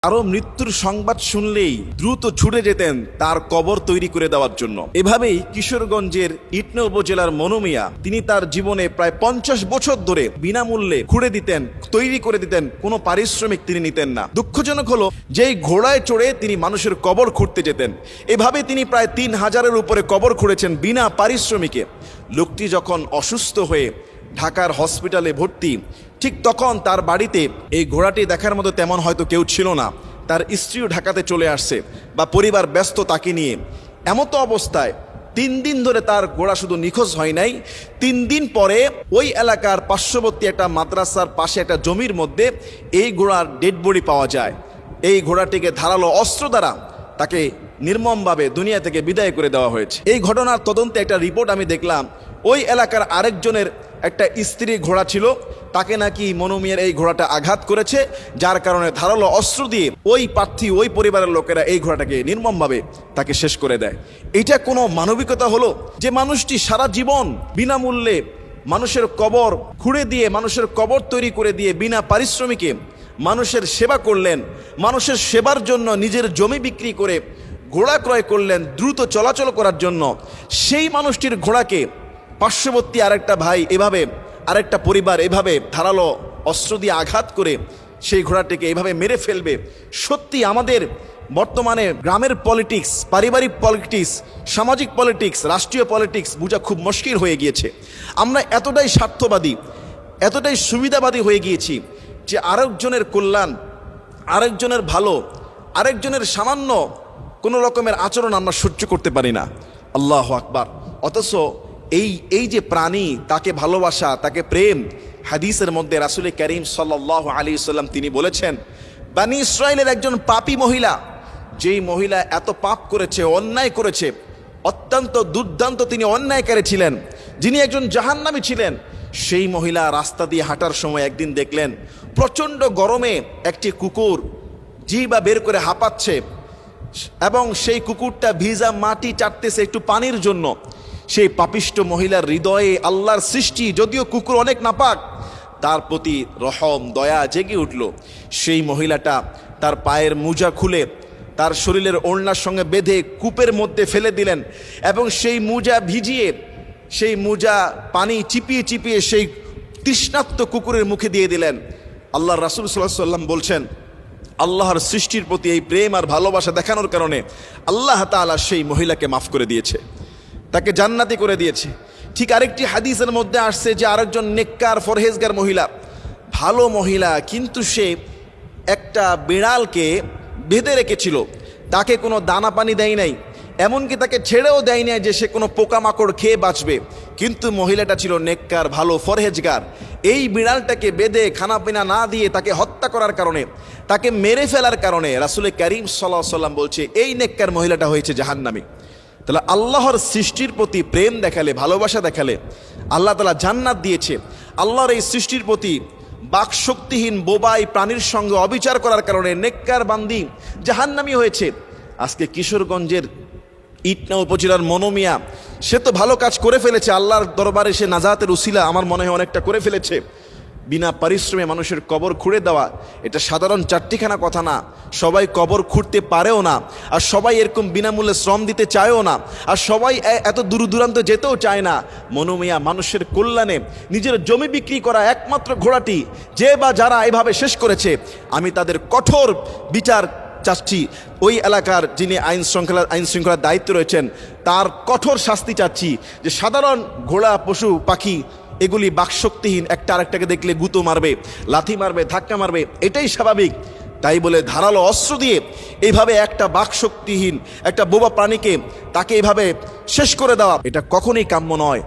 আরো মৃত্যুর সংবাদ শুনলেই দ্রুত ছুটে যেতেন তার কবর তৈরি করে দেওয়ার জন্য। এভাবেই কিশোরগঞ্জের ইটনা উপজেলার মনু মিয়া তিনি তার জীবনে প্রায় 50 বছর ধরে বিনামূল্যে খুঁড়ে দিতেন, তৈরি করে দিতেন, কোনো পারিশ্রমিক তিনি নিতেন না। দুঃখজনক হলো যেই ঘোড়ায় চড়ে তিনি মানুষের কবর খুঁড়তে যেতেন। এভাবে তিনি প্রায় 3000-এর উপরে কবর খুঁড়েছেন বিনা পারিশ্রমিকে। লোকটি যখন অসুস্থ হয়ে ঢাকার হসপিটালে ভর্তি, ঠিক তখন তার বাড়িতে এই ঘোড়াটি দেখার মতো তেমন হয়তো কেউ ছিল না। তার স্ত্রীও ঢাকাতে চলে আসছে বা পরিবার ব্যস্ত তাকে নিয়ে। এমতো অবস্থায় 3 দিন ধরে তার ঘোড়া শুধু নিখোঁজ হয় নাই, 3 দিন পরে ওই এলাকার পার্শ্ববর্তী একটা মাদ্রাসার পাশে একটা জমির মধ্যে এই ঘোড়ার ডেড বডি পাওয়া যায়। এই ঘোড়াটিকে ধারালো অস্ত্র দ্বারা তাকে নির্মমভাবে দুনিয়া থেকে বিদায় করে দেওয়া হয়েছে। এই ঘটনার তদন্তে একটা রিপোর্ট আমি দেখলাম, ওই এলাকার আরেকজনের একটা স্ত্রী ঘোড়া ছিল, তাকে নাকি মনু মিয়ার এই ঘোড়াটা আঘাত করেছে, যার কারণে ধারালো অস্ত্র দিয়ে ওই প্রার্থী ওই পরিবারের লোকেরা এই ঘোড়াটাকে নির্মমভাবে তাকে শেষ করে দেয়। এটা কোনো মানবিকতা হলো? যে মানুষটি সারা জীবন বিনামূল্যে মানুষের কবর খুঁড়ে দিয়ে, মানুষের কবর তৈরি করে দিয়ে বিনা পারিশ্রমিকে মানুষের সেবা করলেন, মানুষের সেবার জন্য নিজের জমি বিক্রি করে ঘোড়া ক্রয় করলেন দ্রুত চলাচল করার জন্য। সেই মানুষটির ঘোড়াকে পার্শ্ববর্তী আরেকটা ভাই এভাবে, আরেকটা পরিবার এভাবে ধারালো অস্ত্র দিয়ে আঘাত করে সেই ঘোড়াটিকে এভাবে মেরে ফেলবে। সত্যি আমাদের বর্তমানে গ্রামের পলিটিক্স, পারিবারিক পলিটিক্স, সামাজিক পলিটিক্স, রাষ্ট্রীয় পলিটিক্স বোঝা খুব মুশকিল হয়ে গিয়েছে। আমরা এতটাই স্বার্থবাদী, এতটাই সুবিধাবাদী হয়ে গিয়েছি যে আরেকজনের কল্যাণ, আরেকজনের ভালো, আরেকজনের সামান্য কোনো রকমের আচরণ আমরা সহ্য করতে পারি না। আল্লাহু আকবার। অথচ এই যে প্রাণী, তাকে ভালোবাসা, তাকে প্রেম, হাদিসের মধ্যে রাসূল করিম সাল্লাল্লাহু আলাইহি ওয়াসাল্লাম তিনি বলেছেন, বনী ইসরাইলের একজন পাপী মহিলা, যেই মহিলা এত পাপ করেছে, অন্যায় করেছে, অত্যন্ত দুর্দান্ত তিনি অন্যায়কারী ছিলেন, যিনি একজন জাহান্নামী ছিলেন, সেই মহিলা রাস্তা দিয়ে হাঁটার সময় একদিন দেখলেন প্রচণ্ড গরমে একটি কুকুর জিহ্বা বের করে হাঁপাচ্ছে এবং সেই কুকুরটা ভিজা মাটি চাটতেছে একটু পানির জন্য। সেই পাপিষ্ট মহিলার হৃদয়ে আল্লাহর সৃষ্টি, যদিও কুকুর অনেক নাপাক, তার প্রতি রহম দয়া জেগে উঠল। সেই মহিলাটা তার পায়ের মোজা খুলে তার শরীরের ওড়নার সঙ্গে বেঁধে কূপের মধ্যে ফেলে দিলেন এবং সেই মোজা ভিজিয়ে, সেই মোজা পানি চিপিয়ে চিপিয়ে সেই তৃষ্ণার্ত কুকুরের মুখে দিয়ে দিলেন। আল্লাহর রাসূল সাল্লাল্লাহু আলাইহি ওয়াসাল্লাম বলছেন, আল্লাহর সৃষ্টির প্রতি এই প্রেম আর ভালোবাসা দেখানোর কারণে আল্লাহ তাআলা সেই মহিলাকে মাফ করে দিয়েছে, তাকে জান্নাতি করে দিয়েছে। ঠিক আরেকটি হাদিসের মধ্যে আসছে যে আরেকজন নেককার ফরহেজগার মহিলা, ভালো মহিলা, কিন্তু সে একটা বিড়ালকে বেঁধে রেখেছিল, তাকে কোনো দানা পানি দেয় নাই, এমনকি তাকে ছেড়েও দেয় নাই যে সে কোনো পোকামাকড় খেয়ে বাঁচবে। কিন্তু মহিলাটা ছিল নেককার, ভালো, ফরহেজগার। এই বিড়ালটাকে বেঁধে খানাপিনা না দিয়ে তাকে হত্যা করার কারণে, তাকে মেরে ফেলার কারণে রাসূল করিম সাল্লাল্লাহু আলাইহি ওয়াসাল্লাম বলছে এই নেককার মহিলাটা হয়েছে জাহান্নামী। তাহলে আল্লাহর সৃষ্টির প্রতি প্রেম দেখালে, ভালোবাসা দেখালে আল্লাহ তাআলা জান্নাত দিয়েছে। আল্লাহর এই সৃষ্টির প্রতি বাকশক্তিহীন বোবাই প্রাণীর সঙ্গে অবিচার করার কারণে নেককার বান্দি জাহান্নামী হয়েছে। আজকে কিশোরগঞ্জের ইটনা উপজেলার মনু মিয়া, সে তো ভালো কাজ করে ফেলেছে, আল্লাহর দরবারে সে নাজাতের উসিলা আমার মনে হয় অনেকটা করে ফেলেছে। বিনা পরিশ্রমে মানুষের কবর খুঁড়ে দেওয়া এটা সাধারণ চারটিখানা কথা না। সবাই কবর খুঁড়তে পারেও না, আর সবাই এরকম বিনামূল্যে শ্রম দিতে চায়ও না, আর সবাই এত দূর দূরান্ত যেতেও চায় না। মনু মিয়া মানুষের কল্যাণে নিজের জমি বিক্রি করা একমাত্র ঘোড়াটি যে বা যারা এভাবে শেষ করেছে, আমি তাদের কঠোর বিচার চাচ্ছি। ওই এলাকার যিনি আইন শৃঙ্খলার দায়িত্ব রয়েছেন তার কঠোর শাস্তি চাচ্ছি। যে সাধারণ ঘোড়া, পশু পাখি এগুলি বাকশক্তিহীন, একটা আরেকটাকে দেখলে গুঁতো মারবে, লাথি মারবে, ধাক্কা মারবে, এটাই স্বাভাবিক। তাই বলে ধারালো অস্ত্র দিয়ে এইভাবে একটা বাকশক্তিহীন একটা বোবা প্রাণীকে তাকে এইভাবে শেষ করে দেওয়া এটা কখনোই কাম্য নয়।